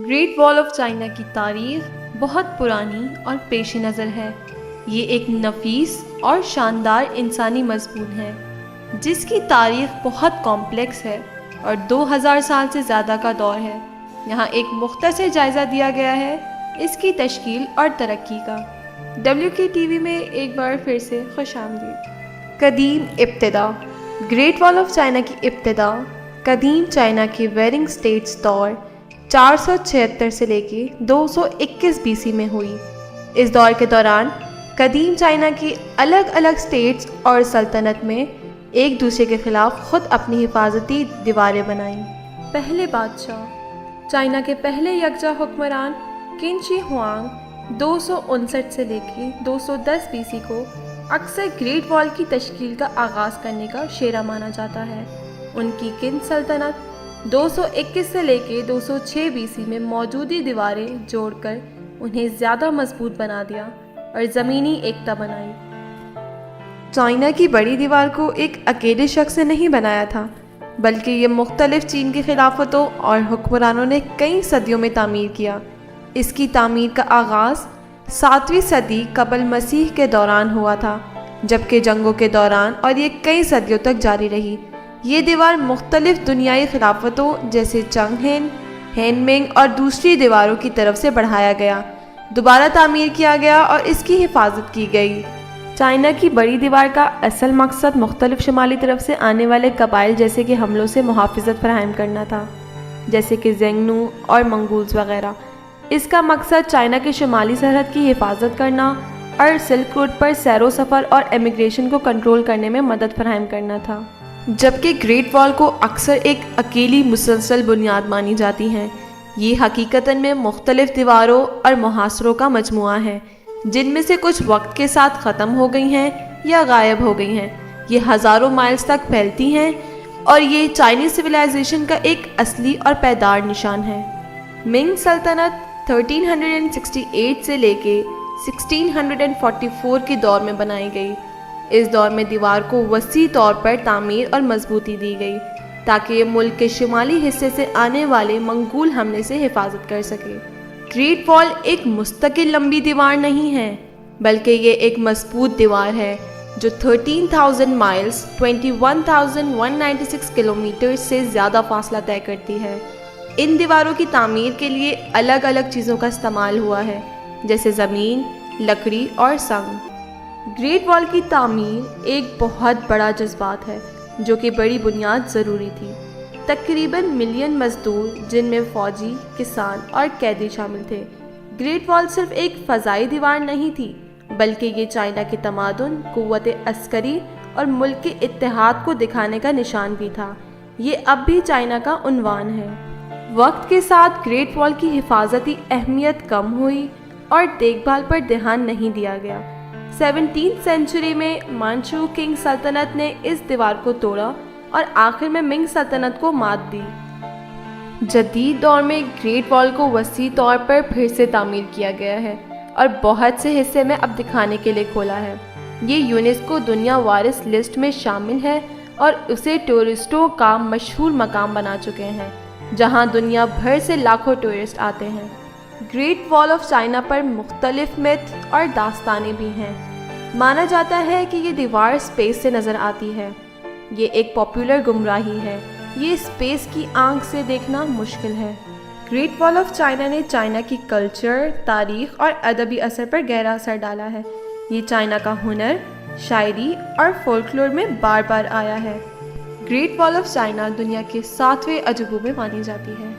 Great وال of China کی تاریخ بہت پرانی اور پیش نظر ہے۔ یہ ایک نفیس اور شاندار انسانی مضمون ہے جس کی تاریخ بہت کمپلیکس ہے اور 2000 سال سے زیادہ کا دور ہے۔ یہاں ایک مختصر جائزہ دیا گیا ہے اس کی تشکیل اور ترقی کا۔ WKTV میں ایک بار پھر سے خوش آمدید۔ قدیم ابتدا۔ گریٹ وال آف چائنا کی ابتدا قدیم چائنا کے ویرنگ اسٹیٹس دور 476 سے لے کے 221 BC میں ہوئی۔ اس دور کے دوران قدیم چائنا کی الگ الگ اسٹیٹس اور سلطنت میں ایک دوسرے کے خلاف خود اپنی حفاظتی دیواریں بنائیں۔ پہلے بادشاہ۔ چائنا کے پہلے یکجا حکمران قن شی ہوانگ 259 سے لے کے 210 BC کو اکثر گریٹ وال کی تشکیل کا آغاز کرنے کا شیرا مانا جاتا ہے۔ ان کی قن سلطنت 221 سے لے کے 206 BC میں موجودی دیواریں جوڑ کر انہیں زیادہ مضبوط بنا دیا اور زمینی ایکتا بنائی۔ چائنا کی بڑی دیوار کو ایک اکیلے شخص نے نہیں بنایا تھا، بلکہ یہ مختلف چین کی خلافتوں اور حکمرانوں نے کئی صدیوں میں تعمیر کیا۔ اس کی تعمیر کا آغاز 7ویں صدی قبل مسیح کے دوران ہوا تھا، جبکہ جنگوں کے دوران اور یہ کئی صدیوں تک جاری رہی۔ یہ دیوار مختلف دنیائی خلافتوں جیسے چنگ ہین، ہین منگ اور دوسری دیواروں کی طرف سے بڑھایا گیا، دوبارہ تعمیر کیا گیا اور اس کی حفاظت کی گئی۔ چائنا کی بڑی دیوار کا اصل مقصد مختلف شمالی طرف سے آنے والے قبائل جیسے کہ حملوں سے محافظت فراہم کرنا تھا، جیسے کہ زینگنو اور منگولز وغیرہ۔ اس کا مقصد چائنا کے شمالی سرحد کی حفاظت کرنا اور سلک روٹ پر سیر و سفر اور امیگریشن کو کنٹرول کرنے میں مدد فراہم کرنا تھا۔ جبکہ گریٹ وال کو اکثر ایک اکیلی مسلسل بنیاد مانی جاتی ہے، یہ حقیقتاً میں مختلف دیواروں اور محاصروں کا مجموعہ ہے جن میں سے کچھ وقت کے ساتھ ختم ہو گئی ہیں یا غائب ہو گئی ہیں۔ یہ ہزاروں مائلز تک پھیلتی ہیں اور یہ چائنیز سویلائزیشن کا ایک اصلی اور پائیدار نشان ہے۔ منگ سلطنت 1368 سے لے کے 1644 کے دور میں بنائی گئی۔ اس دور میں دیوار کو وسیع طور پر تعمیر اور مضبوطی دی گئی تاکہ یہ ملک کے شمالی حصے سے آنے والے منگول حملے سے حفاظت کر سکے۔ گریٹ وال ایک مستقل لمبی دیوار نہیں ہے، بلکہ یہ ایک مضبوط دیوار ہے جو 13,000 مائلز 21,196 کلومیٹر سے زیادہ فاصلہ طے کرتی ہے۔ ان دیواروں کی تعمیر کے لیے الگ الگ چیزوں کا استعمال ہوا ہے، جیسے زمین، لکڑی اور سنگ۔ گریٹ وال کی تعمیر ایک بہت بڑا جذبات ہے جو کہ بڑی بنیاد ضروری تھی۔ تقریباً ملین مزدور جن میں فوجی، کسان اور قیدی شامل تھے۔ گریٹ وال صرف ایک فضائی دیوار نہیں تھی، بلکہ یہ چائنا کے تمدن، قوت عسکری اور ملک کے اتحاد کو دکھانے کا نشان بھی تھا۔ یہ اب بھی چائنا کا عنوان ہے۔ وقت کے ساتھ گریٹ وال کی حفاظتی اہمیت کم ہوئی اور دیکھ بھال پر دھیان نہیں دیا گیا۔ 17ویں سینچری میں مانچو کنگ سلطنت نے اس دیوار کو توڑا اور آخر میں منگ سلطنت کو مات دی۔ جدید دور میں گریٹ وال کو وسیع طور پر پھر سے تعمیر کیا گیا ہے اور بہت سے حصے میں اب دکھانے کے لیے کھولا ہے۔ یہ یونیسکو دنیا وارث لسٹ میں شامل ہے اور اسے ٹورسٹوں کا مشہور مقام بنا چکے ہیں، جہاں دنیا بھر سے لاکھوں ٹورسٹ آتے ہیں۔ گریٹ وال آف چائنا پر مختلف میتھ اور داستانیں بھی ہیں۔ مانا جاتا ہے کہ یہ دیوار اسپیس سے نظر آتی ہے۔ یہ ایک پاپولر گمراہی ہے، یہ اسپیس کی آنکھ سے دیکھنا مشکل ہے۔ گریٹ وال آف چائنا نے چائنا کی کلچر، تاریخ اور ادبی اثر پر گہرا اثر ڈالا ہے۔ یہ چائنا کا ہنر، شاعری اور فولکلور میں بار بار آیا ہے۔ گریٹ وال آف چائنا دنیا کے 7ویں عجوبوں میں مانی جاتی ہے۔